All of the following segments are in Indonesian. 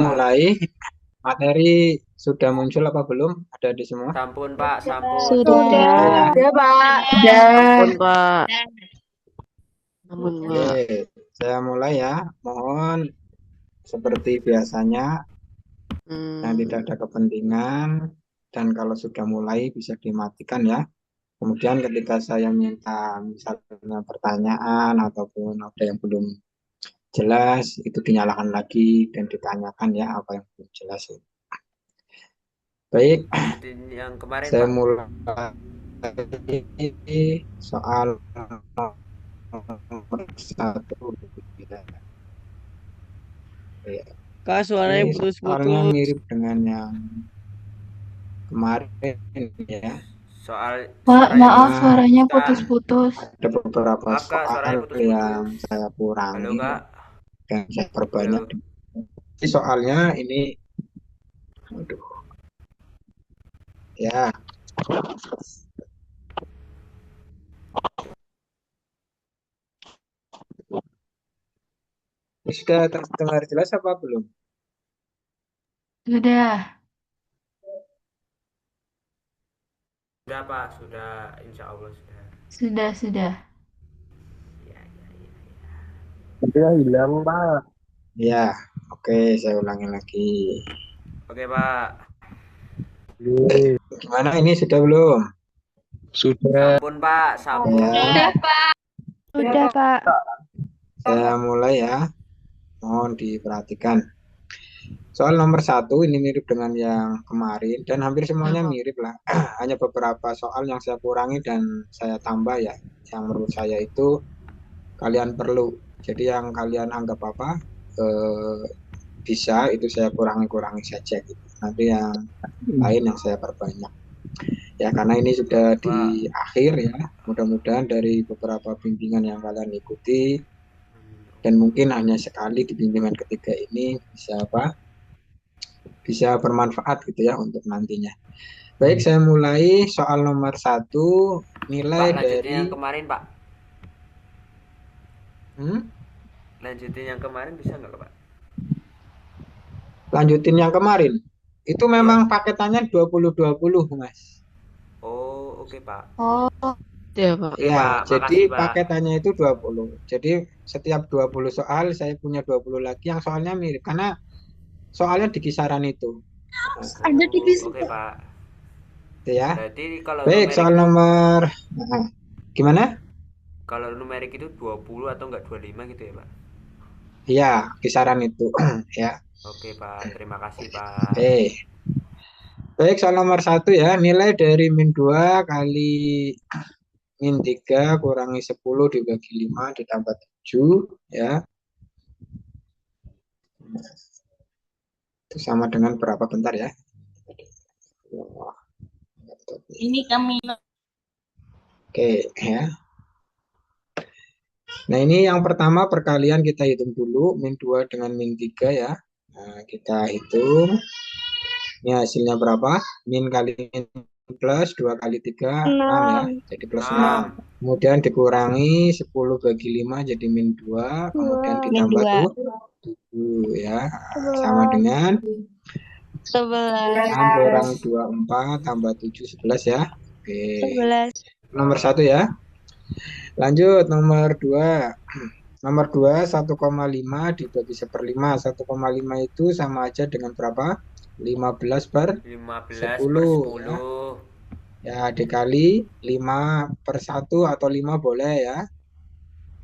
Pak. mulai. Materi sudah muncul apa belum? Ada di semua? Sampun, Pak, sampun. Sudah. Oke ya. Sudah, Pak. Ampun, Sudah. Pak. Ampun, Oke, Pak. saya mulai ya. Mohon seperti biasanya yang tidak Hmm. ada kepentingan dan kalau sudah mulai bisa dimatikan ya. Kemudian ketika saya minta misalnya pertanyaan ataupun ada yang belum jelas itu dinyalakan lagi dan ditanyakan ya apa yang belum jelas. Baik, Lanjutin yang kemarin, saya Pak. mulai soal nomor satu. Ya, Kak, suaranya ini soalnya putus-putus. mirip dengan yang kemarin ya, Soal Pak, suaranya maaf putus, karena Pak. suaranya Kita putus-putus. ada beberapa maaf, Kak, suaranya soal yang putus-putus. saya Halo, kurangi Kak. dan saya perbanyak. Halo. Jadi soalnya ini, aduh, ya, ini sudah terdengar jelas apa belum? Sudah. Sudah, Pak, sudah. Insya Allah sudah. Sudah. Ya, ya, ya. Sudah hilang, Pak. Ya, oke, saya ulangi lagi. Oke, Pak. Gimana ini sudah belum? Sudah. Sampun, Pak, Ya, sampun. Sudah, Pak. saya mulai ya. Mohon diperhatikan. Soal nomor satu ini mirip dengan yang kemarin dan hampir semuanya mirip lah. Hanya beberapa soal yang saya kurangi dan saya tambah ya. Yang menurut saya itu kalian perlu. Jadi yang kalian anggap apa eh, bisa itu saya kurangi-kurangi saja gitu. Nanti yang lain yang saya perbanyak. Ya karena ini sudah di Pak. akhir ya. Mudah-mudahan dari beberapa bimbingan yang kalian ikuti dan mungkin hanya sekali di bimbingan ketiga ini bisa apa? Bisa bermanfaat gitu ya untuk nantinya. Baik, saya mulai soal nomor satu, nilai Pak, lanjutin dari yang kemarin, Pak. hmm, Lanjutin yang kemarin bisa nggak, Pak? lanjutin yang kemarin. Itu Iya. memang paketannya 20-20, Mas. Oh, oke, Pak. Oh, Ya, Pak. Oke, Ya, Pak. jadi Makasih, Pak. paketannya itu 20. Jadi setiap 20 soal saya punya 20 lagi yang soalnya mirip karena soalnya di kisaran itu. Nah, Oh, oke, Pak. itu ya. Berarti kalau Baik, numerik soal itu nomor gimana? kalau numerik itu 20 atau enggak 25 gitu ya, Pak? Ya, kisaran itu ya. Oke, Pak. Terima kasih, Pak. Baik, soal nomor satu ya, nilai dari min 2 kali min 3 kurangi 10 dibagi 5 ditambah 7 ya. Itu sama dengan berapa bentar ya? ini kami. Oke ya. Nah, ini yang pertama perkalian kita hitung dulu min 2 dengan min 3 ya. Nah, kita hitung. Ini hasilnya berapa? Min kali min plus 2 kali 3 6 ya. Jadi plus 6. 6. Kemudian dikurangi 10 bagi 5 jadi min 2. Kemudian Min ditambah 2. tuh 7 ya. Sama dengan 6 kurang 11. 24 tambah 7 11 ya. Oke. 11. Nomor satu ya. Lanjut nomor 2. Nomor 2 1,5 dibagi 1/5. 1,5 itu sama aja dengan berapa? 15 per 15 per 10 ya. 10. Ya dikali 5 per 1 atau 5 boleh ya.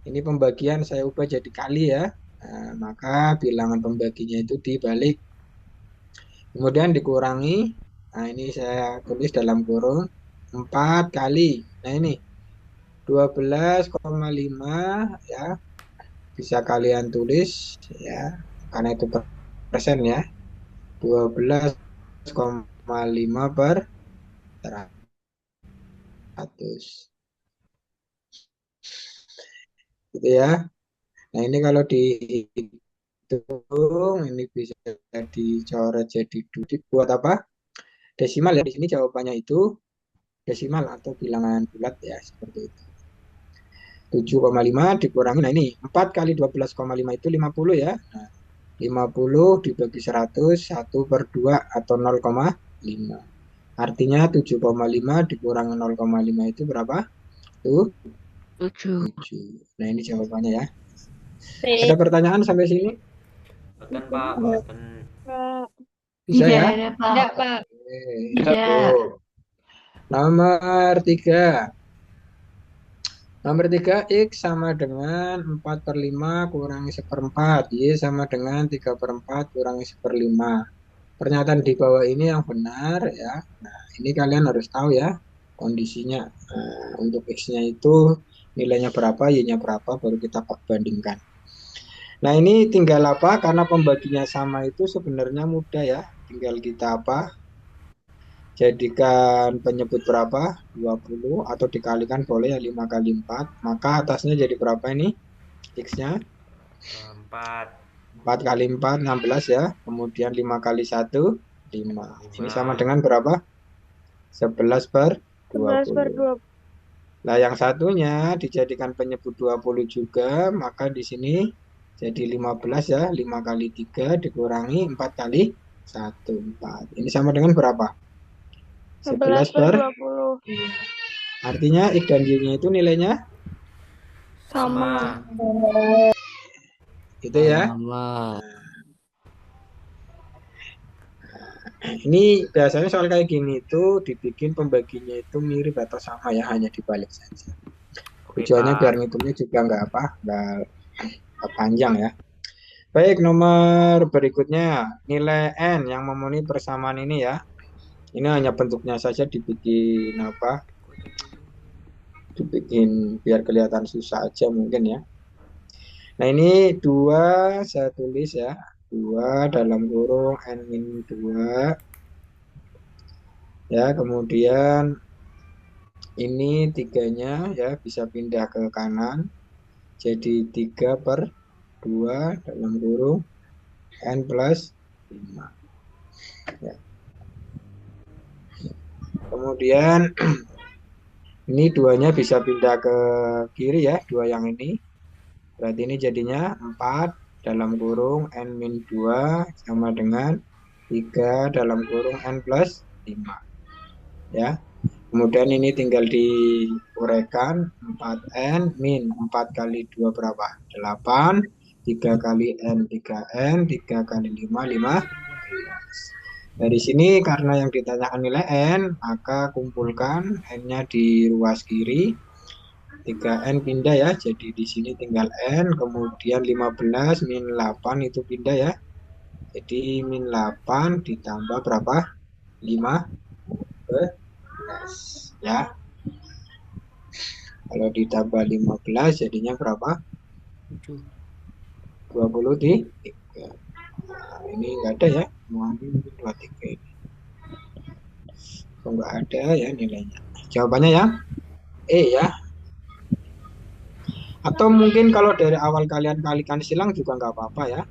Ini pembagian saya ubah jadi kali ya. Nah, maka bilangan pembaginya itu dibalik. Kemudian dikurangi. Nah ini saya tulis dalam kurung 4 kali. Nah ini 12,5 ya. Bisa kalian tulis ya. Karena itu persen ya. 12,5 per 100. Gitu ya. Nah ini kalau dihitung ini bisa dicoret jadi dibuat apa? Desimal ya. Di sini jawabannya itu desimal atau bilangan bulat ya seperti itu. 7,5 dikurangi. Nah ini 4 kali 12,5 itu 50 ya. Nah, 50 dibagi 100, 1/2 atau 0,5. Artinya 7,5 dikurangi 0,5 itu berapa? Tuh, 7. 7. Nah, ini jawabannya ya. P. Ada pertanyaan sampai sini? Boten Pak, boten. Bisa Tidak ya? ada, Pak. Tidak, Pak. Oke, Tidak. cukup. Nomor 3. Nomor 3, X sama dengan 4/5 kurangi 1/4. Y sama dengan 3/4 kurangi 1/5. Pernyataan di bawah ini yang benar ya. Nah, ini kalian harus tahu ya kondisinya. Untuk X-nya itu nilainya berapa, Y-nya berapa, baru kita bandingkan. Nah, ini tinggal apa? Karena pembaginya sama itu sebenarnya mudah ya. Tinggal kita apa? Jadikan penyebut berapa? 20 atau dikalikan boleh ya 5 kali 4. Maka atasnya jadi berapa ini? X-nya 4. 4 kali 4, 16 ya. Kemudian 5 kali 1, 5. Ini sama dengan berapa? 11/20. Nah, yang satunya dijadikan penyebut 20 juga, maka di sini jadi 15 ya. 5 kali 3 dikurangi 4 kali 1, 4. Ini sama dengan berapa? 11/20. Artinya X dan Y-nya itu nilainya Sama. gitu ya. Ini biasanya soal kayak gini itu dibikin pembaginya itu mirip atau sama ya, hanya dibalik saja. Oke Tujuannya biar Pak. ngitungnya juga nggak panjang ya. Baik, nomor berikutnya nilai N yang memenuhi persamaan ini ya. Ini hanya bentuknya saja dibikin apa? Dibikin biar kelihatan susah aja mungkin ya. Nah, ini 2 saya tulis ya. 2 dalam kurung N-2 ya. Kemudian ini 3-nya ya bisa pindah ke kanan. Jadi 3/2 dalam kurung N plus 5 ya. Kemudian ini 2-nya bisa pindah ke kiri ya, 2 yang ini. Berarti ini jadinya 4 dalam kurung N-2 sama dengan 3 dalam kurung N plus 5 ya. Kemudian ini tinggal diuraikan 4N min 4 kali 2 berapa? 8, 3 kali N 3N, 3 kali 5 15. Dari sini karena yang ditanyakan nilai N, maka kumpulkan N-nya di ruas kiri. 3N pindah ya, jadi di sini tinggal N, kemudian 15 min 8 itu pindah ya. Jadi min 8 ditambah berapa? 15 ya. Kalau ditambah 15 jadinya berapa? 23. Nah, ini enggak ada ya. Mau ambil 23 ini. Kok enggak ada ya nilainya. Jawabannya ya E ya. Atau mungkin kalau dari awal kalian kalikan silang juga nggak apa-apa ya.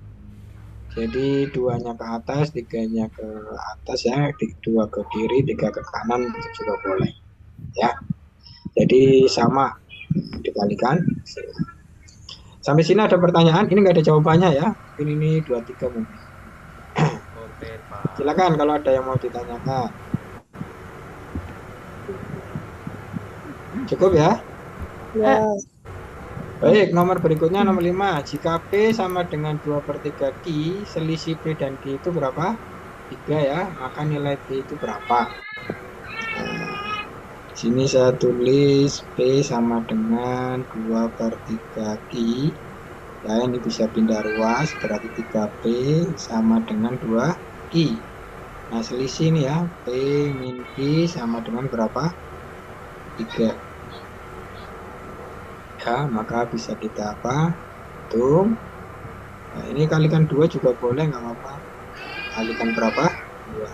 Jadi 2-nya ke atas, 3-nya ke atas ya, 2 ke kiri, 3 ke kanan itu juga boleh ya. Jadi sama dikalikan. Sampai sini ada pertanyaan? Ini nggak ada jawabannya ya. Ini 23 mungkin. Oke Pak. Silakan kalau ada yang mau ditanyakan. Cukup ya? Baik, nomor berikutnya nomor 5. Jika P sama dengan 2/3 Q, selisih P dan Q itu berapa? 3 ya, maka nilai P itu berapa? Sini saya tulis P sama dengan 2/3 Q. Ya, ini bisa pindah ruas, berarti 3P sama dengan 2 Q. Nah, selisih ini ya, P min Q sama dengan berapa? 3. Ya, maka bisa kita apa? Hitung. Nah, ini kalikan 2 juga boleh, nggak apa-apa. Kalikan berapa? 2.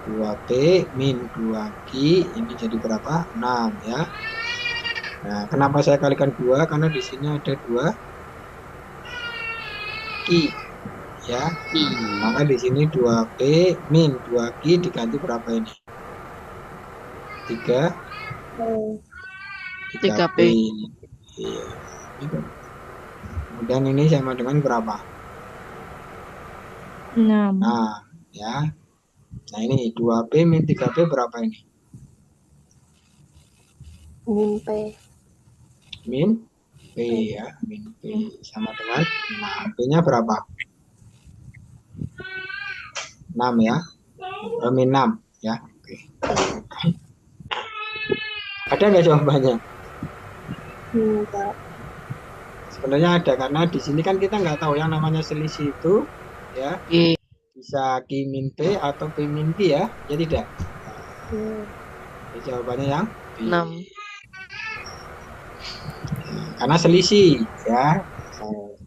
2P min 2Q ini jadi berapa? 6 ya. Nah, kenapa saya kalikan 2? Karena di sini ada 2 Q ya. Maka di sini 2P min 2Q diganti berapa ini? 3 3P. Iya. Kemudian ini sama dengan berapa? 6. Nah, ya. Nah, ini 2P min 3P berapa ini? Min P. Min P ya, min P sama dengan 6. P-nya berapa? 6 ya. Min 6 ya. Oke. Ada nggak jawabannya? Enggak. Sebenarnya ada, karena di sini kan kita nggak tahu yang namanya selisih itu ya, Iya. bisa Q min P atau P min Q ya. Ya tidak? Jadi jawabannya yang B. 6. Karena selisih ya.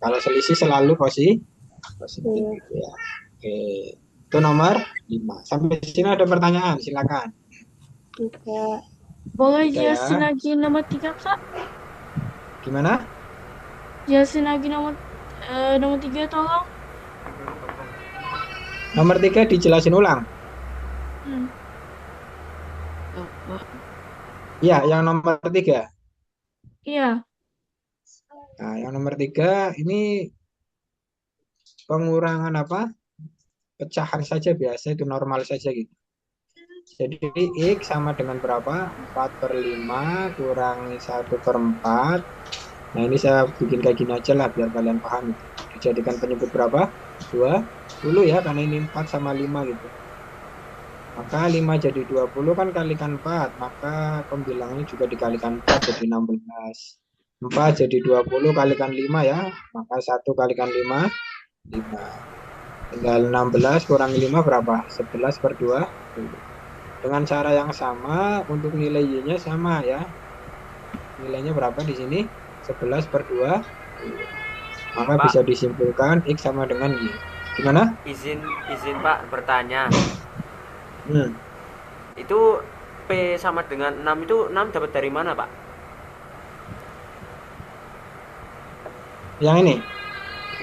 Kalau selisih selalu positif gitu ya. Oke. Itu nomor 5. Sampai sini ada pertanyaan, silakan. Tidak. Boleh Tidak ya. jelasin lagi nomor 3, Kak? Gimana? Jelasin lagi nomor 3 tolong. Nomor 3 dijelasin ulang. Ya, yang nomor 3. Iya. Nah, yang nomor 3 ini pengurangan apa? Pecahan saja biasa, itu normal saja gitu. Jadi X sama dengan berapa? 4/5 kurangi 1/4. Nah, ini saya bikin kayak gini aja lah biar kalian paham. Dijadikan penyebut berapa? 20 ya, karena ini 4 sama 5 gitu. Maka 5 jadi 20 kan kalikan 4. Maka pembilangnya juga dikalikan 4 jadi 16. 4 jadi 20 kalikan 5 ya. Maka 1 kalikan 5, 5. Tinggal 16 kurangi 5 berapa? 11/2. Dengan cara yang sama, untuk nilai Y-nya sama ya. Nilainya berapa di sini? 11/2. Maka Pak. bisa disimpulkan X sama dengan Y. Gimana? Izin Pak bertanya. Itu P sama dengan 6 itu 6 dapat dari mana, Pak? Yang ini?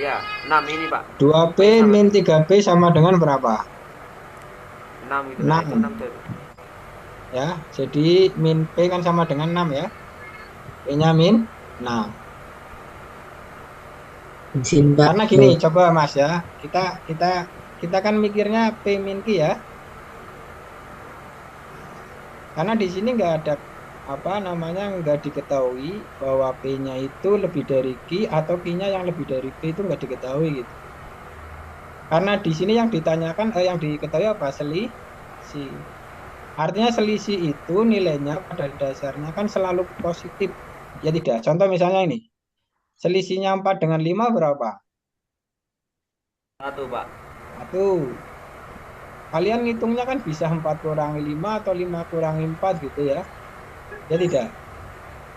Ya, 6 ini, Pak. 2P min 3P sama dengan berapa? 6 itu. 6. Nah, itu 6 dari. Ya, jadi min P kan sama dengan 6 ya. P-nya min 6. Karena gini, coba Mas ya. Kita kan mikirnya P min Q ya. Karena di sini nggak ada nggak diketahui bahwa P-nya itu lebih dari Q atau Q-nya yang lebih dari P, itu nggak diketahui gitu. Karena di sini yang ditanyakan yang diketahui apa? Selisih. Artinya selisih itu nilainya pada dasarnya kan selalu positif. Ya tidak? Contoh misalnya ini. Selisihnya 4 dengan 5 berapa? 1, Pak. 1. Kalian ngitungnya kan bisa 4 kurangi 5 atau 5 kurangi 4 gitu ya. Ya tidak?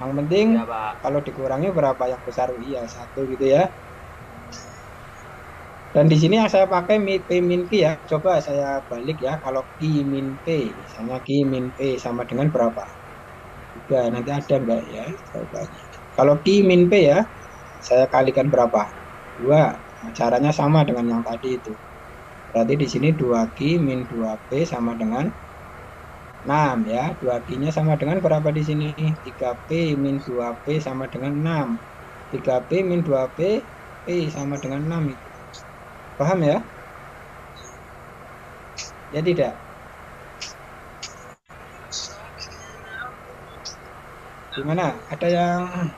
Yang penting Ya, Pak. kalau dikurangi berapa yang besar? Iya, 1 gitu ya. Dan di sini yang saya pakai P min Q ya. Coba saya balik ya. Kalau Q min P, misalnya Q min P sama dengan berapa? 3. Nanti ada enggak ya jawabannya? Kalau Q min P ya, saya kalikan berapa? 2. Nah, caranya sama dengan yang tadi itu. Berarti di sini 2Q min 2P sama dengan 6 ya. 2Q-nya sama dengan berapa di sini? 3P min 2P sama dengan 6. 3P min 2P, P sama dengan 6 itu. Paham ya? Ya tidak? Gimana? Ada yang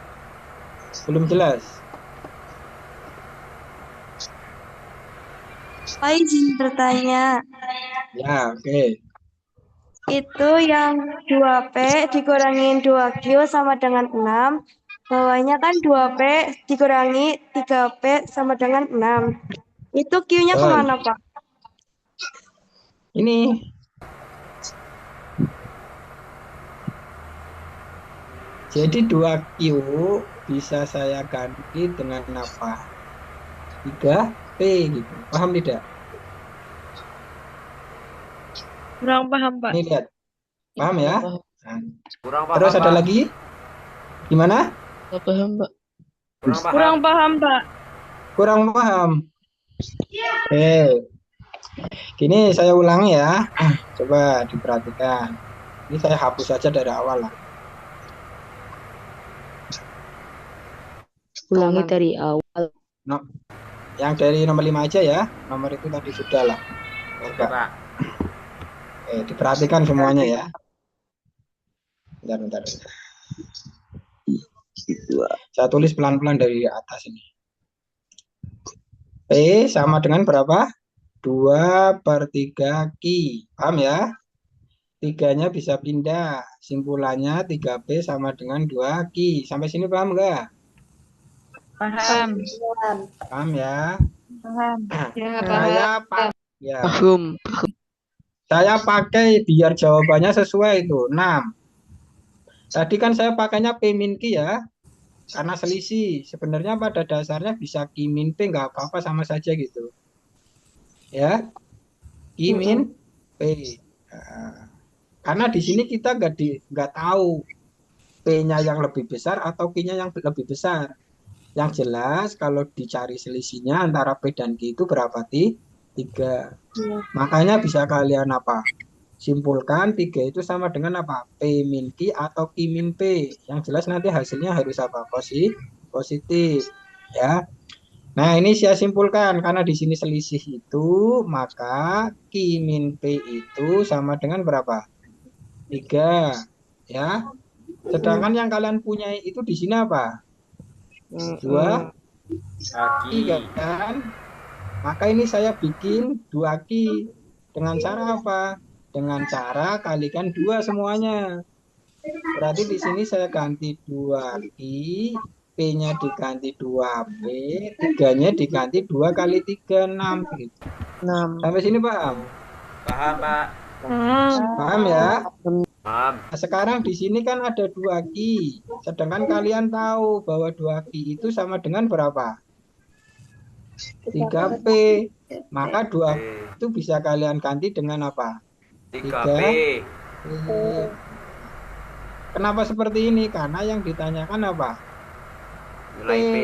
belum jelas? Pak izin bertanya, Ya, oke. itu yang 2P dikurangin 2Q sama dengan 6, bawahnya kan 2P dikurangi 3P sama dengan 6. Itu Q-nya Betul. kemana, Pak? Ini jadi 2Q bisa saya ganti dengan apa? 3P gitu. Paham tidak? Kurang paham, Pak. Ini lihat. Paham ya? Nah, Kurang paham, terus ada Pak. lagi? Gimana? Nggak paham, Pak. Kurang paham. Kurang paham, Pak. Kurang paham. Oke. Gini saya ulangi ya. Coba diperhatikan. Ini saya hapus saja dari awal lah. Ulangi dari awal. No. Yang dari nomor 5 aja ya. Nomor itu tadi sudah lah. Oke, Pak. Diperhatikan semuanya ya. Bentar. Saya tulis pelan-pelan dari atas ini. P sama dengan berapa? 2/3 Ki. Paham ya? 3-nya bisa pindah. Simpulannya 3P sama dengan 2 Ki. Sampai sini paham nggak? Paham. Paham ya? Paham. Ya, Ya. Paham. Saya pakai biar jawabannya sesuai itu 6. Tadi kan saya pakainya P min Q ya. Karena selisih. Sebenarnya pada dasarnya bisa Q min P nggak apa-apa sama saja gitu. Ya. Q min P. Nah, karena di sini kita nggak tahu P-nya yang lebih besar atau Q-nya yang lebih besar. Yang jelas kalau dicari selisihnya antara P dan Q itu berapa? 3. Makanya bisa kalian apa? Simpulkan 3 itu sama dengan apa? P min Q atau Q min P. Yang jelas nanti hasilnya harus apa? Positif. Ya. Nah, ini saya simpulkan karena di sini selisih itu, maka Q min P itu sama dengan berapa? 3. Ya. Sedangkan yang kalian punya itu di sini apa? 2 Kaki. kan? Maka ini saya bikin 2 Q. Dengan cara apa? Dengan cara kalikan 2 semuanya. Berarti di sini saya ganti 2 Q, P-nya diganti 2P, 3-nya diganti 2 kali 3, 6. Gitu. 6. Sampai sini paham? Paham, Pak. Paham ya? Paham. Nah, sekarang di sini kan ada 2 Q. Sedangkan kalian tahu bahwa 2 Q itu sama dengan berapa? 3P. Maka 2 itu bisa kalian ganti dengan apa? 3P. Kenapa seperti ini? Karena yang ditanyakan apa? Nilai P.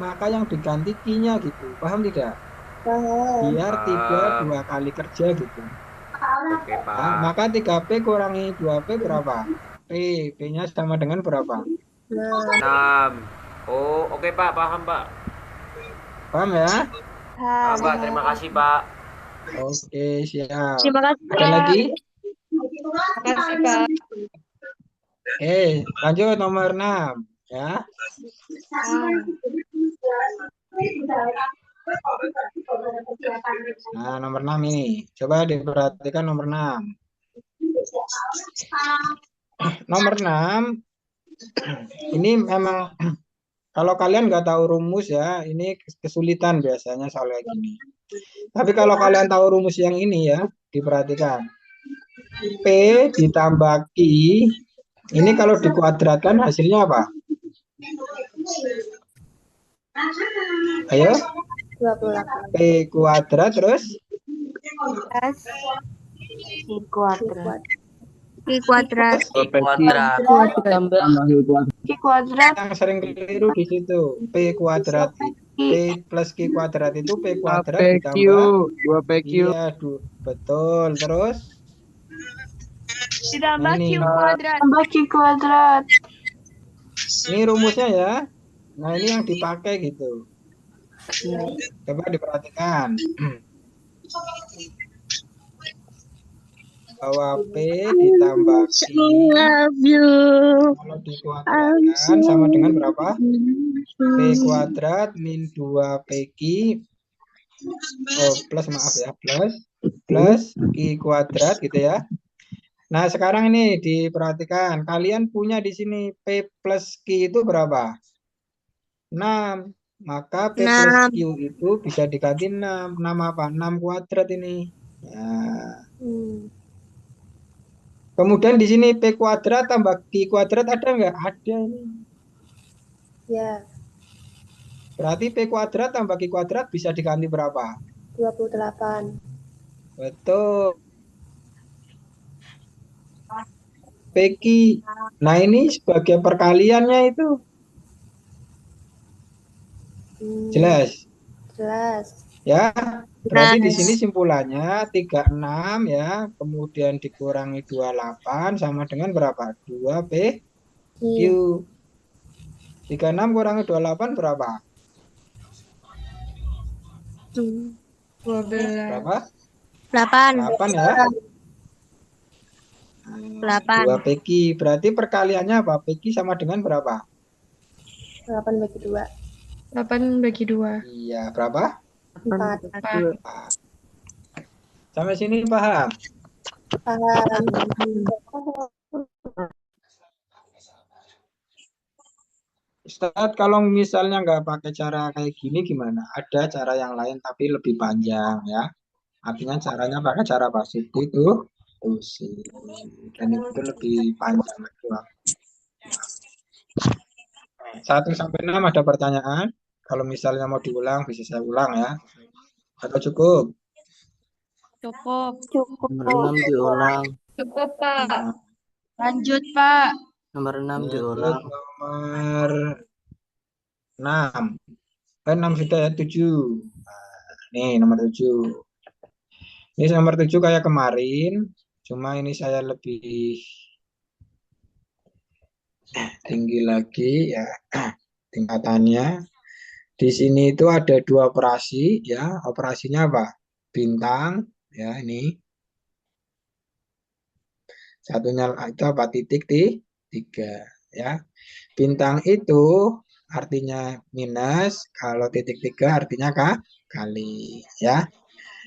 Maka yang diganti Q-nya gitu. Paham tidak? Biar Paham. 2 kali kerja gitu. Oke, Nah, Pak. maka 3P kurangi 2P berapa? P-nya sama dengan berapa? 6. Oh, oke, Pak. Paham, Pak. Paham ya? Paham, Pak. Terima kasih, Pak. Oke, siap. Terima kasih, Ada lagi? Terima kasih, Pak. Lanjut nomor 6 ya. Nah, nomor 6 ini. Coba diperhatikan nomor 6. Nomor 6 ini memang kalau kalian nggak tahu rumus ya, ini kesulitan biasanya soal kayak gini. Tapi kalau kalian tahu rumus yang ini ya, diperhatikan. P ditambah Q, ini kalau dikuadratkan hasilnya apa? Ayo. 28. P kuadrat terus? Q kuadrat. Q kuadrat. Q kuadrat. Q kuadrat. Yang sering keliru di situ. P kuadrat. P plus Q kuadrat itu P kuadrat ditambah 2PQ. Iya, betul. Terus? Ditambah Ini. Q kuadrat. Tambah Q kuadrat. Ini rumusnya ya. Nah, ini yang dipakai gitu. Coba diperhatikan. Bahwa P ditambah Q kalau dikuadratkan sama dengan berapa? P kuadrat min 2PQ plus Q kuadrat gitu ya. Nah, sekarang ini diperhatikan. Kalian punya di sini P plus Q itu berapa? 6. Maka P plus Q itu bisa diganti 6. 6 apa? 6 kuadrat ini. Ya. Kemudian di sini P kuadrat tambah Q kuadrat ada nggak? Ada ini. Ya, Berarti P kuadrat tambah Q kuadrat bisa diganti berapa? 28. Betul. PQ. Nah, ini sebagai perkaliannya itu. Jelas? Jelas. Ya. Berarti di sini simpulannya 36 ya, kemudian dikurangi 28 sama dengan berapa? 2PQ. 36 kurangi 28 berapa? 12. Berapa? 8. 8 ya. 8. 2 PQ. Berarti perkaliannya apa? PQ sama dengan berapa? 8 bagi 2. Iya, berapa? 4. Sampai sini paham? Ustadz, kalau misalnya nggak pakai cara kayak gini gimana? Ada cara yang lain tapi lebih panjang ya. Artinya caranya pakai cara substitusi. Dan itu lebih panjang lagi waktu. 1 sampai 6 ada pertanyaan. Kalau misalnya mau diulang bisa saya ulang ya. Atau cukup? Cukup. Nomor 6 diulang. Cukup, Pak. Nah, Lanjut, Pak. Nomor 6 lanjut diulang. nomor 6. 6 sudah ya, 7. Nah, nih nomor 7. Ini nomor 7 kayak kemarin, cuma ini saya lebih tinggi lagi ya tingkatannya. Di sini itu ada 2 operasi ya. Operasinya apa? Bintang ya ini. Satunya itu apa? Titik 3 ya. Bintang itu artinya minus, kalau titik 3 artinya kali ya.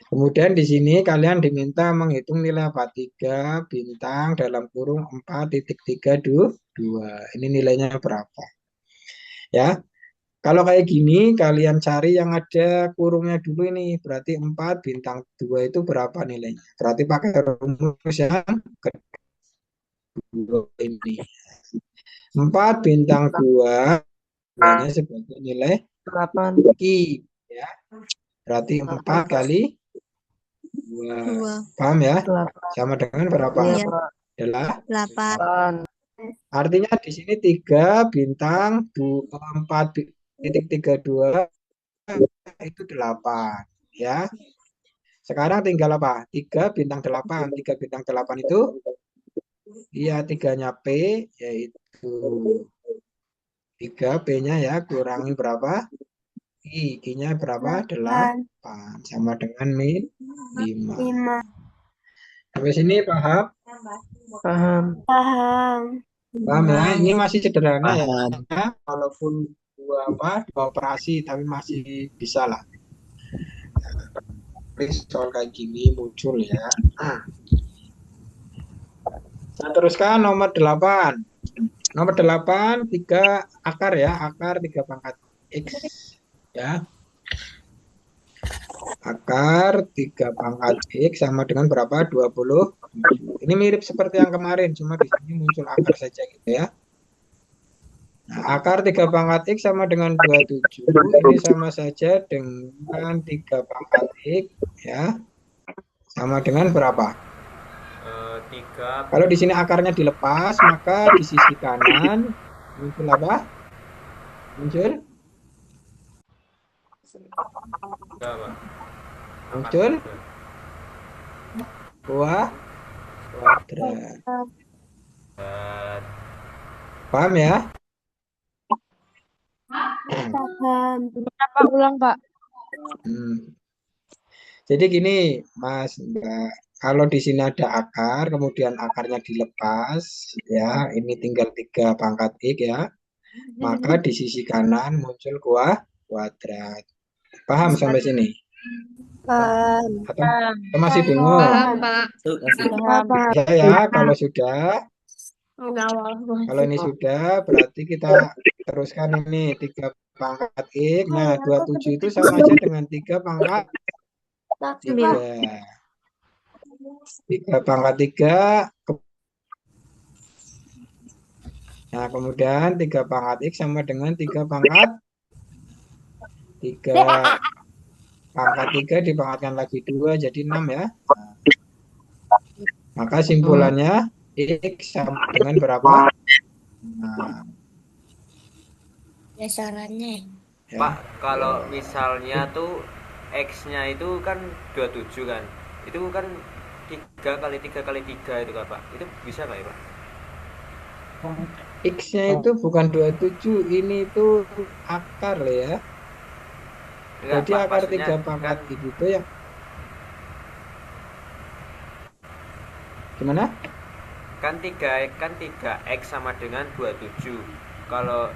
Kemudian di sini kalian diminta menghitung nilai apa? 3 bintang dalam kurung 4.32. Ini nilainya berapa? Ya. Kalau kayak gini kalian cari yang ada kurungnya dulu ini. Berarti 4 bintang 2 itu berapa nilainya? Berarti pakai rumus yang kedua ini. 4 bintang 2 nilainya sebagai nilai 8. I ya. Berarti 4 kali 2. Paham ya? Sama dengan berapa? Iya. Adalah 8. artinya di sini 3 bintang 4.32 itu 8 ya. Sekarang tinggal apa? 3 bintang 8. 3 bintang 8 itu iya 3-nya P yaitu 3 P-nya ya kurangi berapa? I-nya berapa? 8 sama dengan min 5. Sampai sini paham? Paham. Paham ya? Ini masih sederhana ya. Paham. Walaupun dua operasi tapi masih bisa lah. Soal kayak gini muncul ya. Saya teruskan nomor 8. Nomor 8 3 akar ya, akar 3 pangkat X ya. Akar 3 pangkat X sama dengan berapa? 20. Ini mirip seperti yang kemarin, cuma di sini muncul akar saja gitu ya. Nah, akar 3 pangkat X sama dengan 27. Ini sama saja dengan 3 pangkat X ya. Sama dengan berapa? 3. Kalau di sini akarnya dilepas, maka di sisi kanan muncul apa? Muncul? Muncul? Kuadrat. Paham ya? Apa ulang, Pak? Jadi gini, Mas, Mbak. Kalau di sini ada akar, kemudian akarnya dilepas, ya, ini tinggal 3 pangkat X ya, maka di sisi kanan muncul kuadrat. Paham sampai sini? Paham. Atau masih bingung? Paham, Pak. Ya, kalau sudah, kalau ini sudah, berarti kita teruskan ini 3 pangkat X. Nah, 27 itu sama aja dengan 3 pangkat 3. 3 pangkat 3. Nah, kemudian 3 pangkat X sama dengan 3 pangkat 3. Pangkat 3 dipangkatkan lagi 2 jadi 6 ya. Maka simpulannya X sama dengan berapa? Nah, Sarannya. ya. Pak, kalau misalnya tuh X-nya itu kan 27 kan. Itu kan 3 kali 3 kali 3 itu kan, Pak. Itu bisa nggak ya, Pak? X-nya itu bukan 27, ini itu akar ya. Enggak Jadi Pak, akar maksudnya 3 kan pangkat X itu yang gimana? kan 3x sama dengan 27. Kalau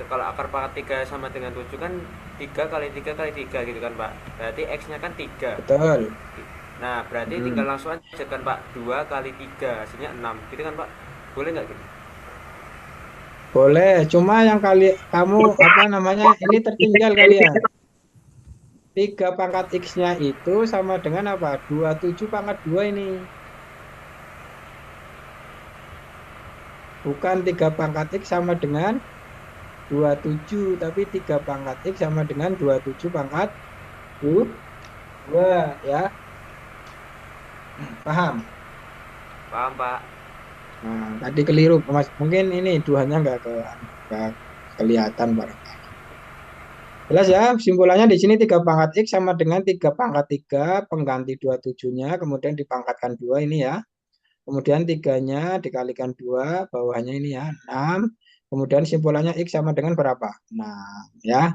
kalau akar pangkat 3 sama dengan 7 kan 3 kali 3 kali 3 gitu kan Pak. Berarti x-nya kan 3. Betul. Nah, berarti tinggal langsung aja kan Pak. 2 kali 3 hasilnya 6. Gitu kan Pak? Boleh nggak gitu? Boleh, cuma yang kali kamu apa namanya ini tertinggal kalian. 3 pangkat X-nya itu sama dengan apa? 27 pangkat 2 ini. Bukan 3 pangkat X sama dengan 27, tapi 3 pangkat X sama dengan 27 pangkat 2 ya. Paham? Paham Pak? Nah, tadi keliru, Mas. Mungkin ini duanya nggak kelihatan barangkali. Jelas ya, simpulannya di sini 3 pangkat X sama dengan 3 pangkat 3, pengganti 27-nya, kemudian dipangkatkan 2 ini ya. Kemudian 3-nya dikalikan 2, bawahnya ini ya, 6. Kemudian simpulannya X sama dengan berapa? Nah, ya.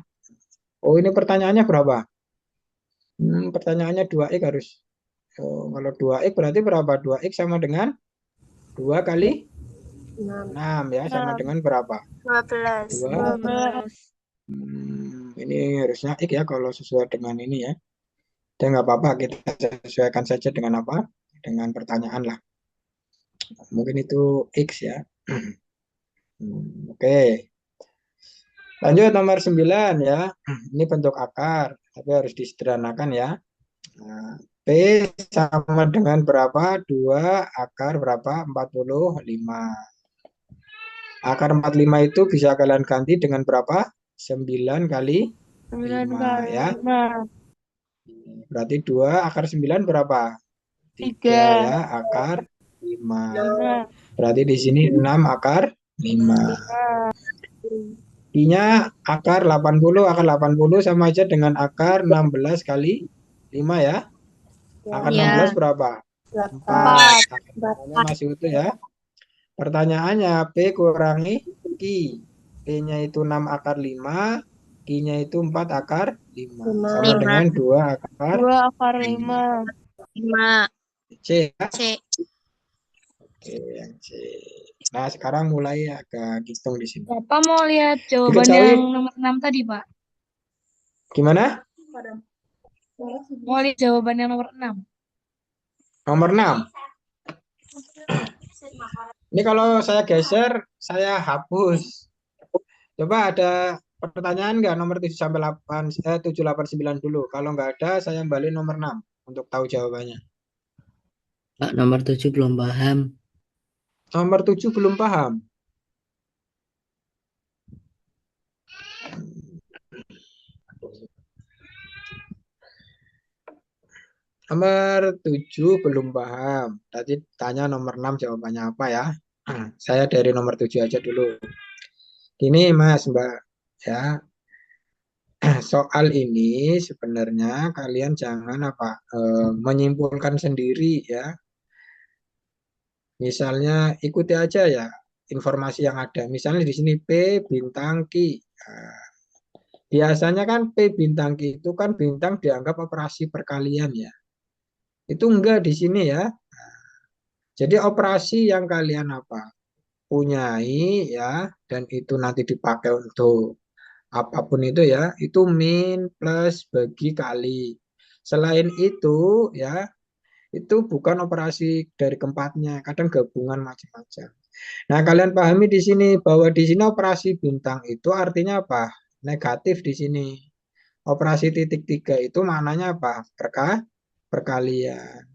Oh, ini pertanyaannya berapa? Pertanyaannya 2X harus. Oh, kalau 2X berarti berapa? 2X sama dengan 2 kali 6 ya, sama dengan berapa? 12. 2. 12. Ini harusnya X ya kalau sesuai dengan ini ya. Dan nggak apa-apa, kita sesuaikan saja dengan apa? Dengan pertanyaan lah. Mungkin itu X ya. Oke. Lanjut nomor 9 ya. Ini bentuk akar, tapi harus disederhanakan ya. Nah, P sama dengan berapa? 2 akar berapa? 45. Akar 45 itu bisa kalian ganti dengan berapa? 9 kali 9 5 kali ya. 5. Berarti 2 akar 9 berapa? 3 ya, 3. akar 5. 5. Berarti di sini 6 akar 5. I-nya akar 80, akar 80 sama aja dengan akar 16 kali 5 ya. Akar Ya. 16 berapa? 4. Akarnya masih utuh ya. Pertanyaannya P kurangi Q. P-nya itu 6 akar 5, Q-nya itu 4 akar 5. Sama dengan 2 akar 2 akar 5. 5. C ya. C. Oke, yang C. Nah, sekarang mulai agak hitung di sini. Bapak mau lihat jawaban Diketahui yang nomor 6 tadi, Pak? gimana? Mau lihat jawaban yang nomor 6. Nomor 6. Ini kalau saya geser, saya hapus. Coba ada pertanyaan nggak nomor 7 sampai 8, 7, 8, 9 dulu. Kalau nggak ada, saya balik nomor 6 untuk tahu jawabannya. Pak, nomor 7 belum paham. Nomor 7 belum paham. Nomor 7 belum paham. Tadi tanya nomor 6 jawabannya apa ya. Saya dari nomor 7 aja dulu. Gini Mas, Mbak. Ya, soal ini sebenarnya kalian jangan menyimpulkan sendiri ya. Misalnya ikuti aja ya informasi yang ada. Misalnya di sini P bintang Q. Nah, biasanya kan P bintang Q itu kan bintang dianggap operasi perkalian ya. Itu enggak di sini ya. Jadi operasi yang kalian punyai ya dan itu nanti dipakai untuk apapun itu ya, itu min plus bagi kali. Selain itu ya, itu bukan operasi dari keempatnya, kadang gabungan macam-macam. Nah, kalian pahami di sini bahwa di sini operasi bintang itu artinya apa? Negatif di sini. Operasi titik tiga itu maknanya apa? Perkalian.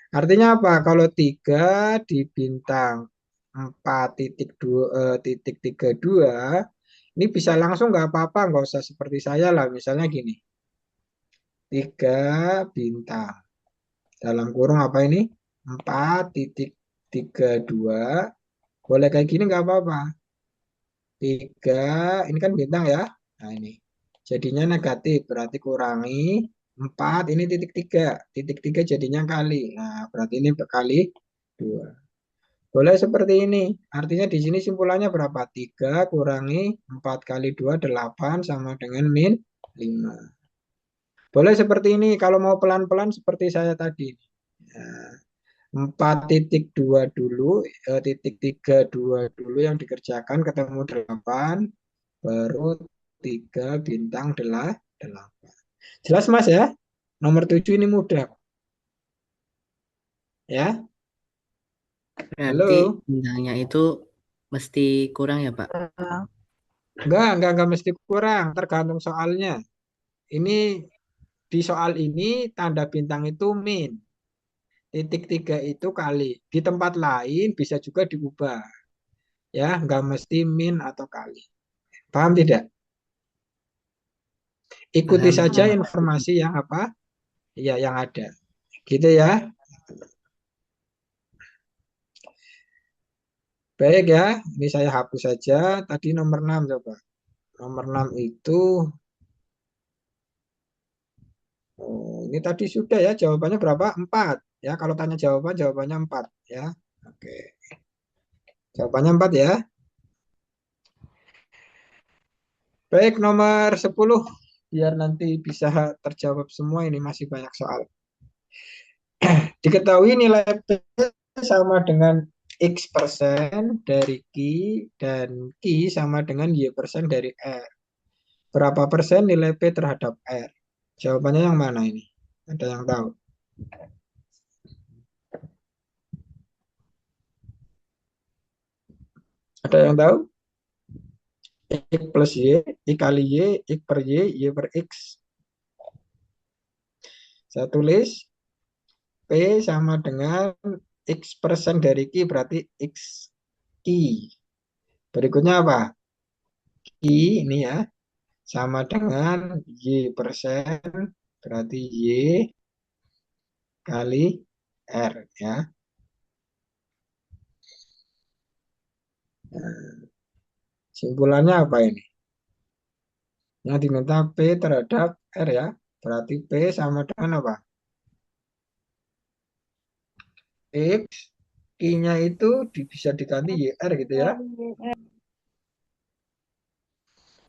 Artinya apa? Kalau 3 di bintang 4,2 titik 32 ini bisa langsung nggak apa-apa, nggak usah seperti saya lah. Misalnya gini, 3 bintang dalam kurung apa ini 4,32 boleh kayak gini nggak apa-apa. 3 ini kan bintang ya. Nah ini jadinya negatif berarti kurangi 4 ini titik tiga jadinya kali. Nah berarti ini kali 2. Boleh seperti ini. Artinya di sini simpulannya berapa? 3 kurangi 4 kali 2 8 sama dengan min 5. Boleh seperti ini, kalau mau pelan-pelan seperti saya tadi. Nah, 4,2 dulu, titik 3,2 dulu yang dikerjakan, ketemu 8, baru 3 bintang 8. Jelas Mas ya? Nomor 7 ini mudah. Ya, Berarti halo? bintangnya itu mesti kurang ya, Pak? Enggak mesti kurang, tergantung soalnya. Ini di soal ini tanda bintang itu min. Titik 3 itu kali. Di tempat lain bisa juga diubah. Ya, enggak mesti min atau kali. Paham tidak? Ikuti Paham, saja paham. informasi yang apa? Ya, yang ada. Gitu ya. Baik ya, ini saya hapus saja. Tadi nomor 6 coba. Nomor 6 itu, oh, ini tadi sudah ya, jawabannya berapa? 4. Ya, kalau tanya jawaban, jawabannya 4. Ya, oke. Jawabannya 4 ya. Baik, nomor 10. Biar nanti bisa terjawab semua, ini masih banyak soal. Diketahui nilai P sama dengan X persen dari Q dan Q sama dengan Y persen dari R. Berapa persen nilai P terhadap R? Jawabannya yang mana ini? Ada yang tahu? Ada yang tahu? X plus Y, X kali Y, X per Y, Y per X. Saya tulis P sama dengan X persen dari Q berarti X Q. Berikutnya apa? Q ini ya sama dengan Y persen berarti Y kali R ya. Nah, simpulannya apa ini? Yang diminta P terhadap R ya. Berarti P sama dengan apa? X, Q-nya itu bisa diganti YR gitu ya.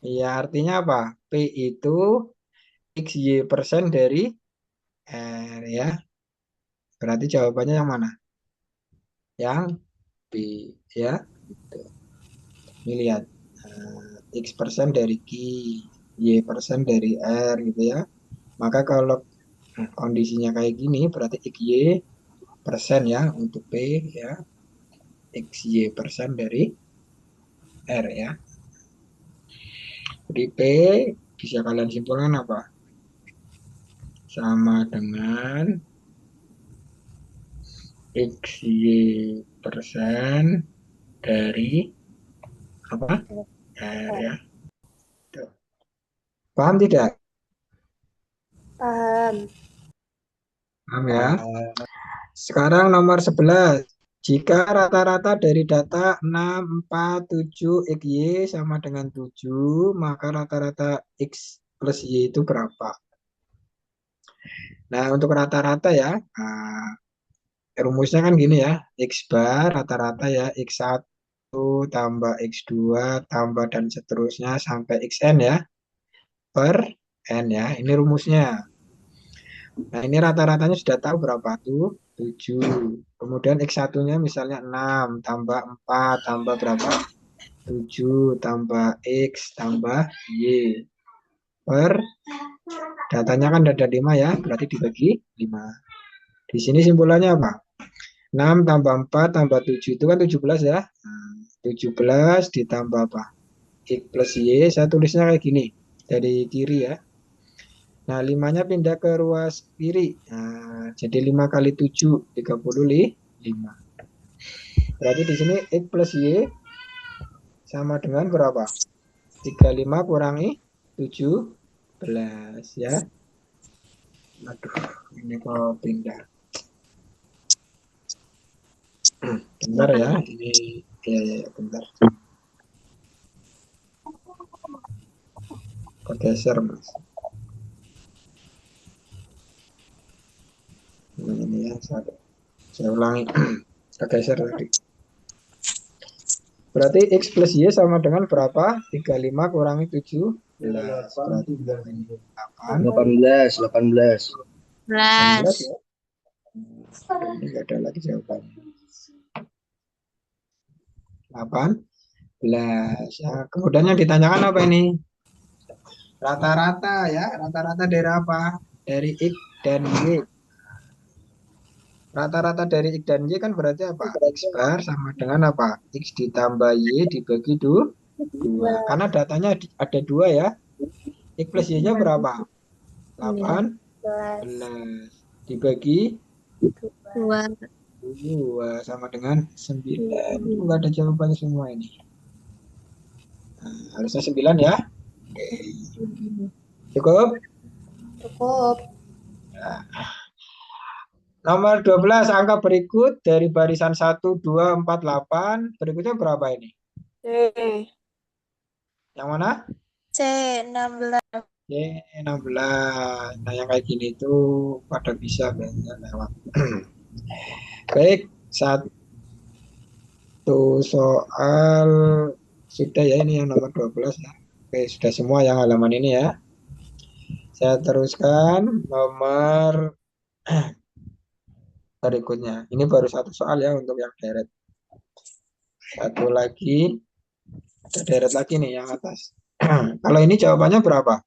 Ya artinya apa? P itu XY persen dari R ya. Berarti jawabannya yang mana? Yang B ya. Gitu. Ini lihat. X persen dari Q, Y persen dari R gitu ya. Maka kalau kondisinya kayak gini berarti XY persen ya untuk P ya. XY persen dari R ya. Jadi P bisa kalian simpulkan apa? Sama dengan XY persen dari apa? R ya. Tuh. Paham tidak? Paham. Paham ya? Sekarang nomor 11. Jika rata-rata dari data 6, 4, 7, XY sama dengan 7, maka rata-rata X plus Y itu berapa? Nah, untuk rata-rata ya, rumusnya kan gini ya, X bar rata-rata ya, X1 tambah X2 tambah dan seterusnya sampai Xn ya, per N ya, ini rumusnya. Nah, ini rata-ratanya sudah tahu berapa tuh? 7. Kemudian X1-nya misalnya 6, tambah 4, tambah berapa? 7, tambah X, tambah Y. Per, datanya kan ada 5 ya, berarti dibagi 5. Di sini simpulannya apa? 6 tambah 4 tambah 7 itu kan 17 ya. Nah, 17 ditambah apa? X plus Y, saya tulisnya kayak gini. Dari kiri ya. Nah, 5-nya pindah ke ruas kiri. Nah, jadi 5 kali 7, 35. Berarti di sini X plus Y sama dengan berapa? 35 kurangi 17 ya. Aduh, ini kok pindah. Bentar ya, ini ya, bentar. Kegeser, Mas. Ini ya, saya ulangi. Kegeser tadi. Berarti X plus Y sama dengan berapa? 35 kurangi 7. 11. Berarti 8. 18, 18. 18 ya. Ini nggak ada lagi jawabannya. 18. Ya, kemudian yang ditanyakan apa ini? Rata-rata ya. Rata-rata dari apa? Dari X dan Y. Rata-rata dari X dan Y kan berarti apa? X bar sama dengan apa? X ditambah Y dibagi 2. Karena datanya ada 2 ya. X plus Y-nya berapa? 18 dibagi 2 sama dengan 9. Enggak ada jawabannya semua ini. Nah, harusnya 9 ya. Oke. Cukup? Cukup. Nomor 12, angka berikut dari barisan 1, 2, 4, 8. Berikutnya berapa ini? Yang mana? C 16. Y 16. Nah, yang kayak gini tuh pada bisa banyak lewat. Baik, satu soal sudah ya, ini yang nomor 12 ya. Oke, sudah semua yang halaman ini ya. Saya teruskan nomor berikutnya. Ini baru satu soal ya untuk yang deret. Satu lagi, ada deret lagi nih yang atas. Kalau ini jawabannya berapa?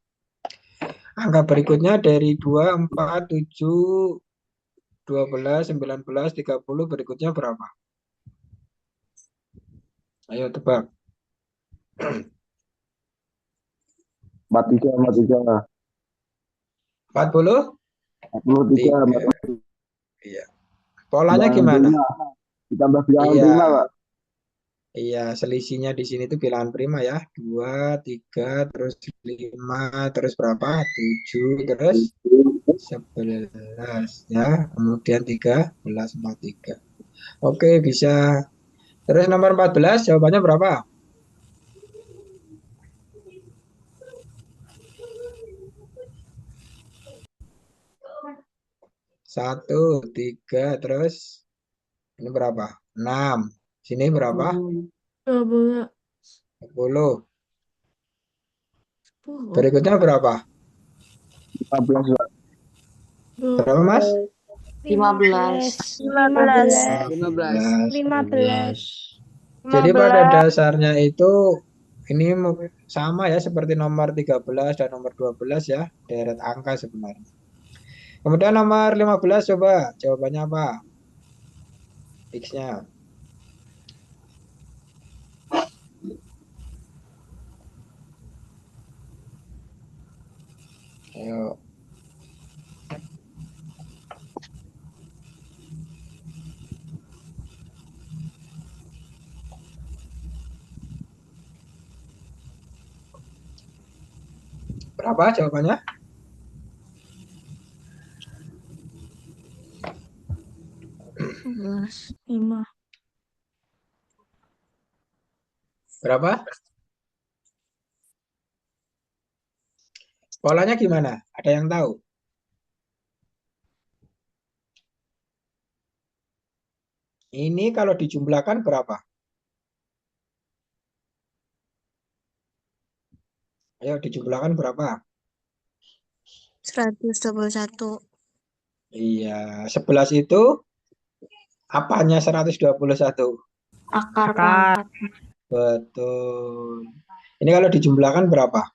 Angka berikutnya dari 2, 4, 7, 12, 19, 30 berikutnya berapa? Ayo tebak. 43, 43. 40? 43, 3. Iya. Polanya gimana? ditambah bilangan Iya. prima, Pak. Iya, selisihnya di sini tuh bilangan prima ya. 2, 3, terus 5, terus berapa? 7, terus 11 ya. Kemudian 13, 43. Oke, bisa. Terus nomor 14 jawabannya berapa? 1, 3, terus ini berapa? 6. Sini berapa? 10. Berikutnya berapa? 15, Pak. Berapa, Mas? 15. 15. Jadi pada dasarnya itu ini sama ya seperti nomor 13 dan nomor 12 ya, deret angka sebenarnya. Kemudian nomor 15 coba jawabannya apa? X-nya. Ayo. Berapa jawabannya? Berapa? Polanya gimana? Ada yang tahu? Ini kalau dijumlahkan berapa? Ayo dijumlahkan berapa? 121. Iya, 11 itu apanya 121? Akar. Betul. Ini kalau dijumlahkan berapa?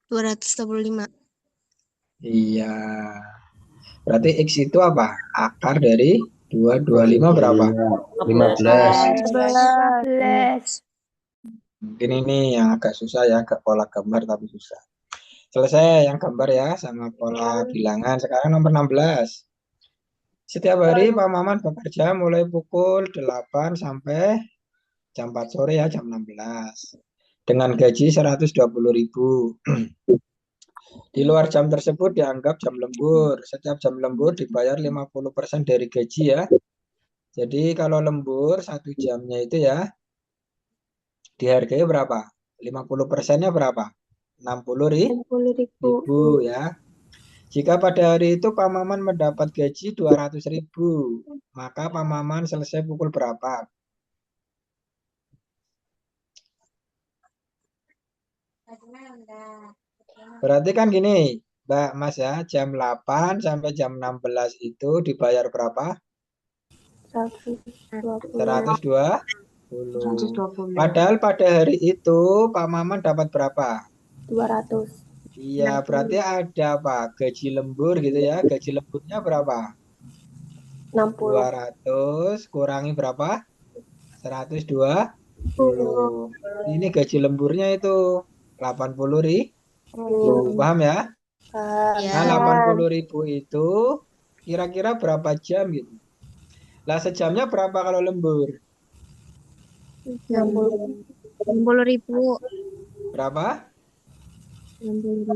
225. Iya. Berarti X itu apa? Akar dari 225 berapa? 15. 11. Mungkin ini yang agak susah ya, agak pola gambar tapi susah. Selesai yang gambar ya sama pola bilangan. Sekarang nomor 16. Setiap hari Pak Maman bekerja mulai pukul 8 sampai jam 4 sore ya, jam 16. Dengan gaji 120.000. Di luar jam tersebut dianggap jam lembur. Setiap jam lembur dibayar 50% dari gaji ya. Jadi kalau lembur 1 jamnya itu ya dihargai berapa? 50%-nya berapa? 60.000 ya. Jika pada hari itu Pak Maman mendapat gaji 200.000, maka Pak Maman selesai pukul berapa? Berarti kan gini, Mbak Mas ya, jam 8 sampai jam 16 itu dibayar berapa? 120. Padahal pada hari itu Pak Maman dapat berapa? 200. Iya, berarti ada apa? Gaji lembur gitu ya. Gaji lemburnya berapa? 60. 200 kurangi berapa? 120. Ini gaji lemburnya itu 80.000. Paham ya? Nah, 80.000 itu kira-kira berapa jam gitu. Lah sejamnya berapa kalau lembur? 60.000. Berapa? 60.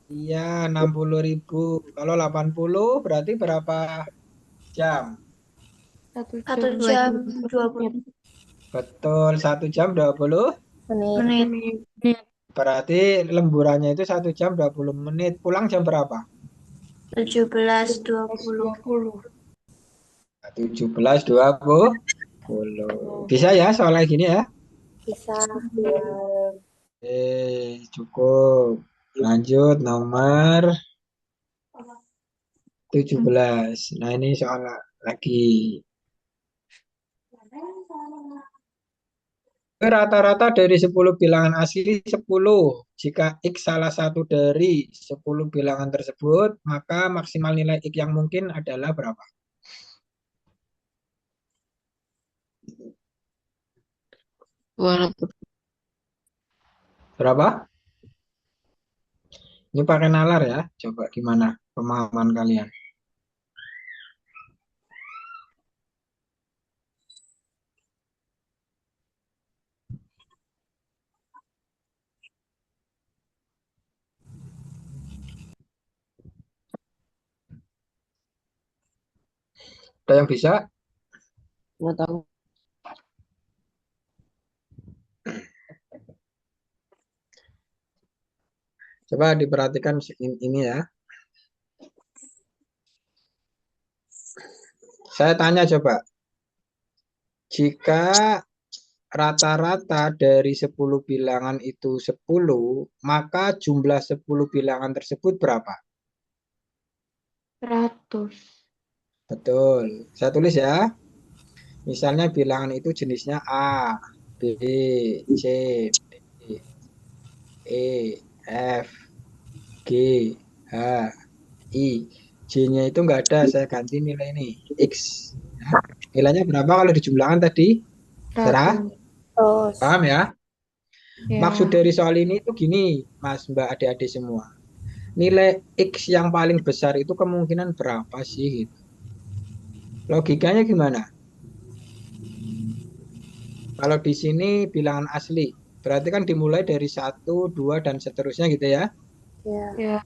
Iya, 60.000. Kalau 80 berarti berapa jam? 1 jam 20 Betul, 1 jam 20. menit. Berarti lemburannya itu 1 jam 20 menit. Pulang jam berapa? 17.20. 17.20. Bisa ya soalnya gini ya? Bisa. Cukup. Lanjut nomor 17. Nah, ini soal lagi. Rata-rata dari 10 bilangan asli 10. Jika X salah satu dari 10 bilangan tersebut, maka maksimal nilai X yang mungkin adalah berapa? Berapa? Ini pakai nalar ya. Coba gimana pemahaman kalian? Ada yang bisa? Nggak tahu. Coba diperhatikan ini ya. Saya tanya coba. Jika rata-rata dari 10 bilangan itu 10, maka jumlah 10 bilangan tersebut berapa? 100. Betul. Saya tulis ya. Misalnya bilangan itu jenisnya A, B, C, D, E, F, G, H, I. J-nya itu enggak ada, saya ganti nilai ini, X. Ya. Nilainya berapa kalau dijumlahkan tadi? Serah? Paham ya? Maksud dari soal ini itu gini, Mas, Mbak, adik-adik semua. Nilai X yang paling besar itu kemungkinan berapa sih? Gitu. Logikanya gimana? Kalau di sini bilangan asli, berarti kan dimulai dari 1, 2, dan seterusnya gitu ya. Ya.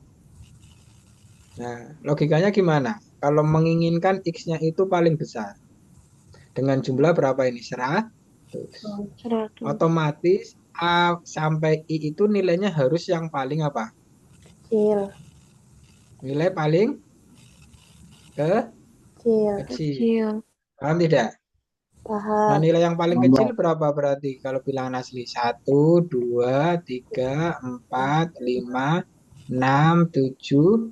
Nah, logikanya gimana? Kalau menginginkan X-nya itu paling besar. Dengan jumlah berapa ini? 100. Otomatis A sampai I itu nilainya harus yang paling apa? Kecil. Nilai paling kecil. Paham tidak? Paham. Nah, nilai yang paling kecil berapa berarti kalau bilangan asli? 1, 2, 3, 4, 5, 6, 7,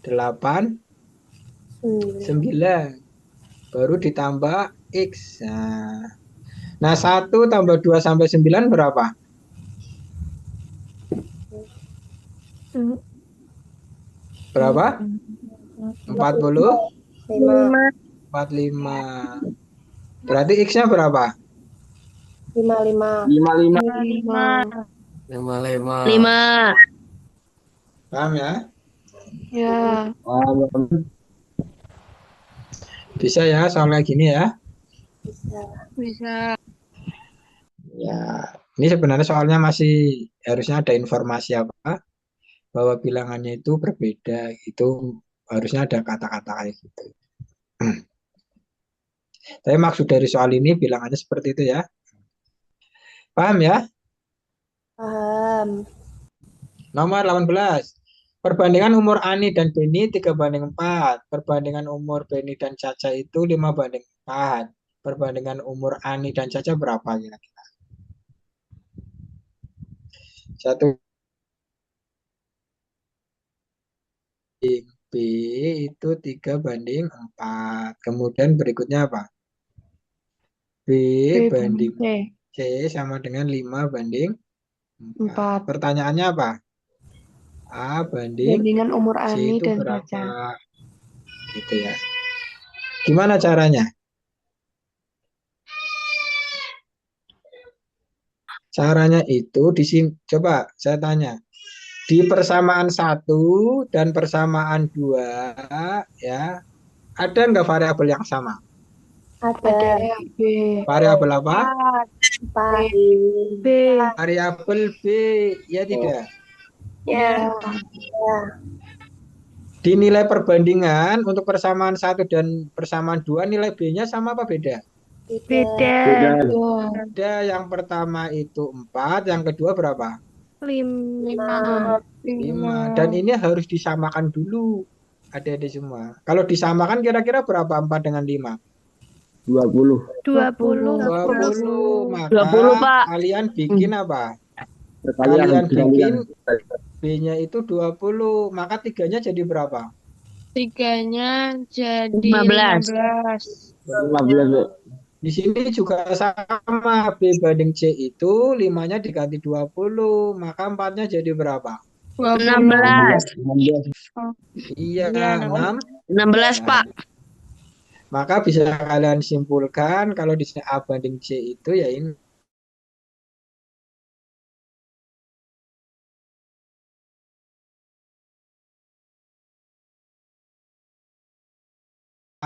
8, 9. Baru ditambah X. Nah, 1 tambah 2 sampai 9 berapa? Berapa? 40? 45. Berarti X-nya berapa? 55. 5. Paham ya? Ya. Bisa ya soalnya gini ya? Bisa. Ya, ini sebenarnya soalnya masih harusnya ada informasi apa? Bahwa bilangannya itu berbeda. Itu harusnya ada kata-kata kayak gitu. Tapi maksud dari soal ini bilangannya seperti itu ya. Paham ya? Paham. Nomor 18. Perbandingan umur Ani dan Beni 3:4. Perbandingan umur Beni dan Caca itu 5:4. Perbandingan umur Ani dan Caca berapa kira-kira? 1 banding B itu 3/4. Kemudian berikutnya apa? B B banding banding C. C sama dengan 5/4. 4. Pertanyaannya apa? A banding Bandingan umur C Ani itu dan berapa? Caca. Gitu ya. Gimana caranya? Caranya itu di sini, coba saya tanya. Di persamaan 1 dan persamaan 2 ya, ada nggak variabel yang sama? Ada B. Variabel apa? B. Variabel B, ya tidak? Ya. Di nilai perbandingan untuk persamaan 1 dan persamaan 2 nilai B-nya sama apa beda? Beda. Beda. Ada, yang pertama itu 4, yang kedua berapa? 5. 5. Dan ini harus disamakan dulu. Adik-adik semua. Kalau disamakan kira-kira berapa 4 dengan 5? 20. 20. 20. 20, Maka Pak. kalian bikin apa? Sekalian Kalian bikin dikalikan. B-nya itu 20. Maka 3-nya jadi berapa? 3-nya jadi 15. 15. 15, Bu. Di sini juga sama. B banding C itu 5-nya diganti 20. Maka 4-nya jadi berapa? 16. 16. Iya, Iya, 6. 16, Pak. Maka bisa kalian simpulkan kalau di sini A banding C itu ya ini.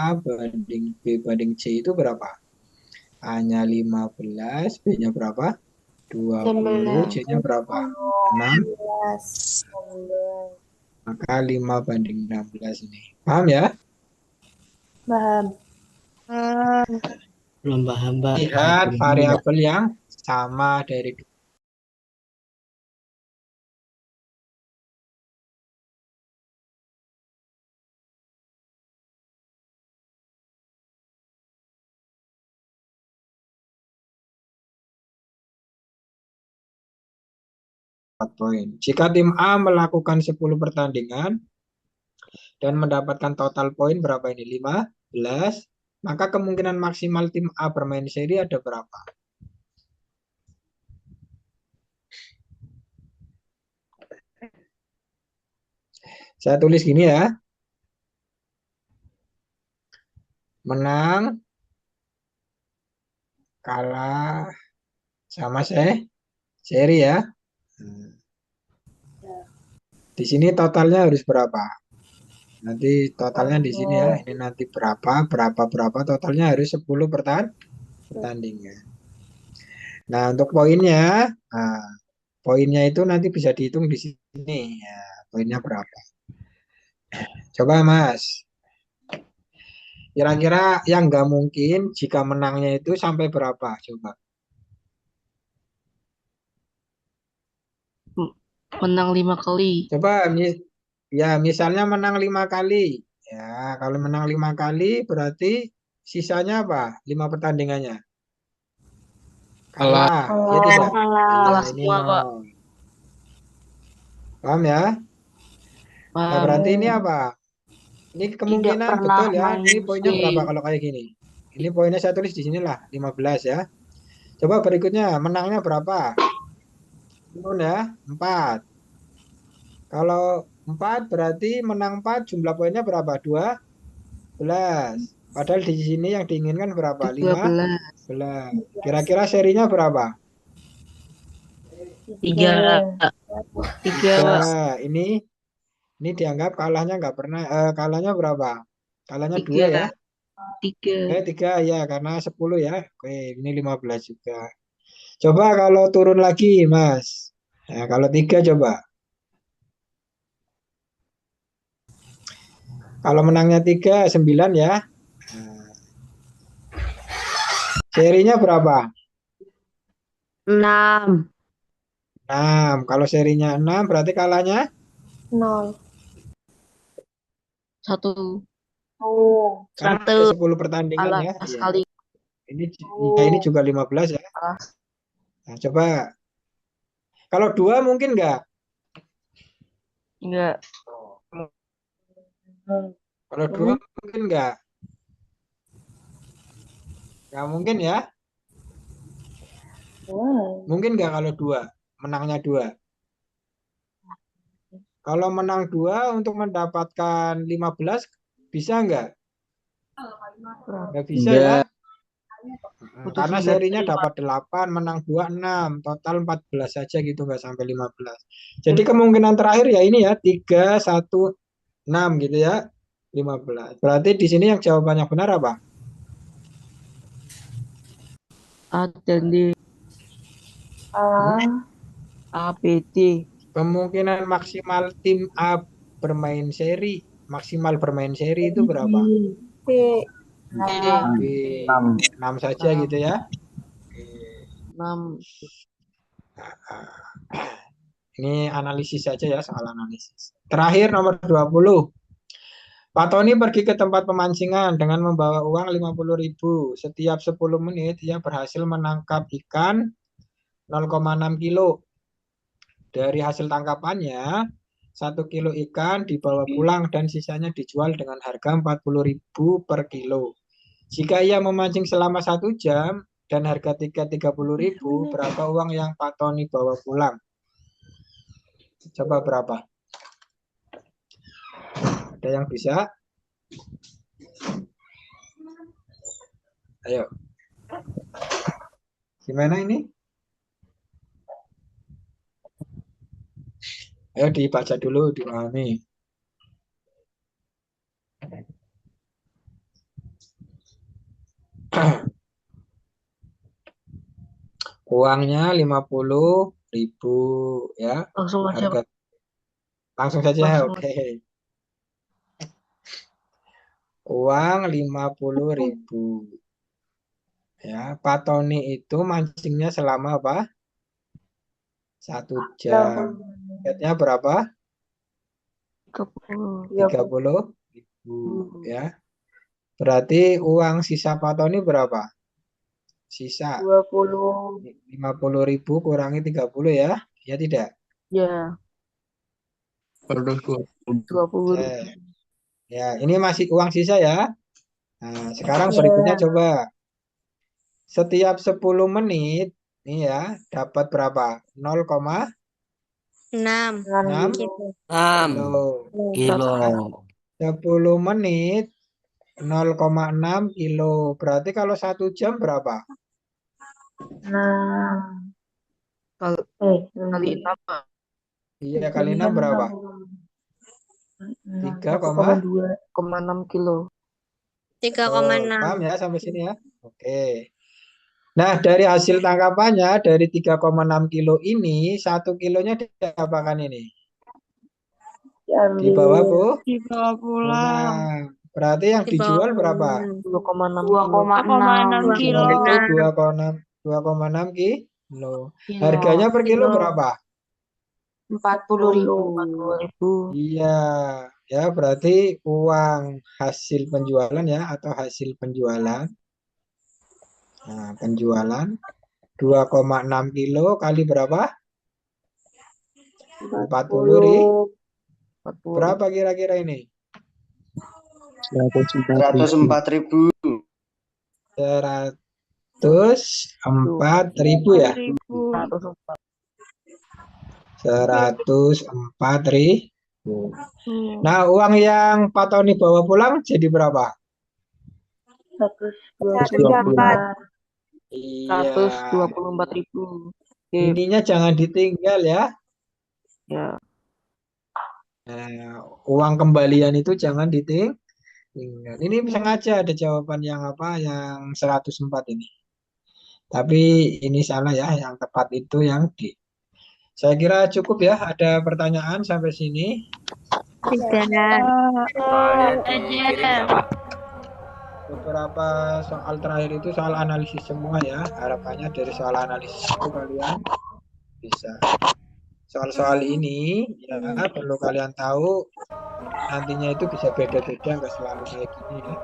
A banding B banding C itu berapa? A-nya 15, B-nya berapa? 20, C-nya berapa? 6. Maka 5/16 ini. Paham ya? Belum paham, Pak. Lihat variabel yang sama dari poin. Jika tim A melakukan 10 pertandingan dan mendapatkan total poin berapa ini? 15. Maka kemungkinan maksimal tim A bermain seri ada berapa? Saya tulis gini ya. Menang, kalah, sama seri ya. Di sini totalnya harus berapa? Nanti totalnya di sini ya. Ini nanti berapa totalnya harus 10 pertandingan. Nah, untuk poinnya, poinnya itu nanti bisa dihitung di sini ya. Poinnya berapa? Coba Mas. Kira-kira yang nggak mungkin jika menangnya itu sampai berapa? Coba. Menang 5 kali. Coba ya misalnya menang 5 kali. Ya, kalau menang 5 kali berarti sisanya apa? 5 pertandingannya. Kalah. Ya tidak? Kalah Ini semua, Pak. nol. Paham ya? Nah, Paham. berarti ini apa? Ini kemungkinan betul ya. Ini poinnya C. berapa kalau kayak gini? Ini poinnya saya tulis di sinilah 15 ya. Coba berikutnya menangnya berapa? Turun ya, 4. Kalau 4 berarti menang 4 jumlah poinnya berapa? 12. Padahal di sini yang diinginkan berapa? 12. 15. Kira-kira serinya berapa? 3. 3, Pak. Ini dianggap kalahnya nggak pernah. Kalahnya berapa? Kalahnya 2 ya? 3. 3 ya, karena 10 ya. Oke, ini 15 juga. Coba kalau turun lagi, Mas. Nah, kalau 3 coba. Kalau menangnya 3, 9 ya. Nah, serinya berapa? 6. 6. Kalau serinya 6 berarti kalahnya 1. kan Satu. ada 10 pertandingan Kalah ya. Iya. sekali. Ini juga 15 ya. Kalah. Nah, coba Kalau 2 mungkin nggak? Enggak. Kalau 2 mungkin nggak? Nggak mungkin ya? Mungkin nggak kalau 2? Menangnya 2. Kalau menang 2 untuk mendapatkan 15 bisa nggak? Nggak bisa ya? Enggak. Karena serinya dapat 8, menang 2, 6. Total 14 saja gitu, nggak sampai 15. Jadi kemungkinan terakhir ya ini ya, 3, 1, 6 gitu ya. 15. Berarti di sini yang jawabannya benar apa? A dan D. A, B, D. Kemungkinan maksimal tim A bermain seri, maksimal bermain seri itu berapa? B, 6 saja gitu ya. 6. Ini analisis saja ya, soal analisis. Terakhir nomor 20. Pak Tony pergi ke tempat pemancingan dengan membawa uang 50.000. Setiap 10 menit ia berhasil menangkap ikan 0,6 kilo. Dari hasil tangkapannya, 1 kilo ikan dibawa pulang dan sisanya dijual dengan harga 40.000 per kilo. Jika ia memancing selama 1 jam dan harga tiket 30.000, berapa uang yang Pak Tony bawa pulang? Coba berapa? Ada yang bisa? Ayo. Gimana ini? Ayo dibaca dulu, dipahami. Uangnya 50.000 ya. Langsung aja. Harga langsung saja, Langsung. oke. Uang 50.000. Ya, Pak Tony itu mancingnya selama apa? 1 jam. Tiketnya berapa? 30. 30.000 ya. Berarti uang sisa Pak Tony berapa? Sisa 50.000 kurangi 30 ya. Ya tidak? Ya. 20. Ya, ini masih uang sisa ya. Nah, sekarang berikutnya coba. Setiap 10 menit nih ya, dapat berapa? 0,6 kilo. 10 menit 0,6 kilo. Berarti kalau 1 jam berapa? Kali 6. Iya, kali 6 berapa? 3,6 kilo. 3,6. Paham ya sampai sini ya? Oke. Nah, dari hasil tangkapannya, dari 3,6 kilo ini, 1 kilonya diapakan ini? Dibawa, Bu? Dibawa pulang. Pulang. Berarti yang dijual berapa? 2,6 kilo. Itu 2,6 kilo. Harganya per kilo berapa? 40.000. Iya, ya berarti uang hasil penjualan ya, atau hasil penjualan. Nah, penjualan 2,6 kilo kali berapa? 40.000. Berapa kira-kira ini? 104.000. 104.000 ya? 104.000. Nah, uang yang Pak Tony bawa pulang jadi berapa? 124.000. Ininya jangan ditinggal ya. Ya. Nah, uang kembalian itu jangan ditinggal. Ini sengaja ada jawaban yang apa? Yang 104 ini. Tapi ini salah ya. Yang tepat itu yang D. Saya kira cukup ya. Ada pertanyaan sampai sini? Tidak. Soalnya dikirim nggak, Pak? Beberapa soal terakhir itu soal analisis semua ya. Harapannya dari soal analisis itu kalian bisa. Soal-soal ini ya perlu kalian tahu, nantinya itu bisa beda-beda, nggak selalu kayak gini ya.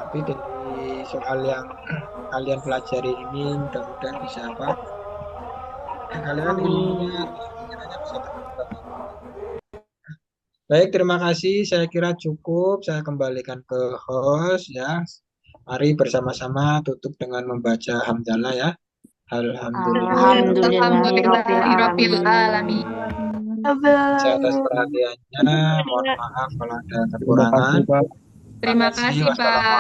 Tapi dari soal yang kalian pelajari ini mudah-mudahan bisa apa? kalian Amin. ilmunya kiranya bisa bertambah. Baik, terima kasih. Saya kira cukup. Saya kembalikan ke host ya. Mari bersama-sama tutup dengan membaca hamdalah ya. Alhamdulillah. Alhamdulillahirabbil alamin. Atas perhatiannya. Mohon maaf kalau ada Terima kekurangan. kasih, Pak. Terima Terima kasih. kasih, Pak. Wassalamualaikum.